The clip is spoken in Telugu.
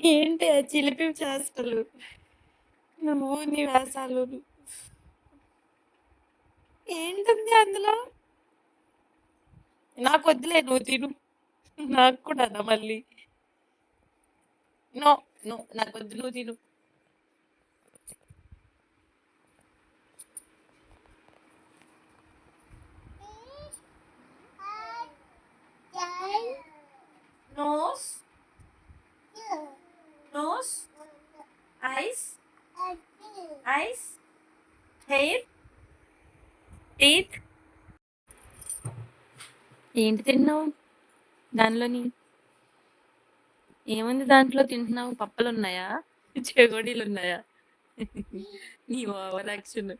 ఏంటి ఆ చిలిపి చేష్టలు? నువ్వు నీ వేషాలు. ఏంటుంది అందులో? నాకొద్దులే నువ్వు తిను. నాకు కూడానా మళ్ళీ? నో. నో. నాకొద్దు నువ్వు తిను. Nose, nose, eyes, eyes, hair, teeth. ఏంటి తిన్నావు దానిలోని? ఏముంది దాంట్లో తింటున్నావు? పప్పలున్నాయా? చెగోడీలున్నాయా? నీ ఓవర్ యాక్షన్.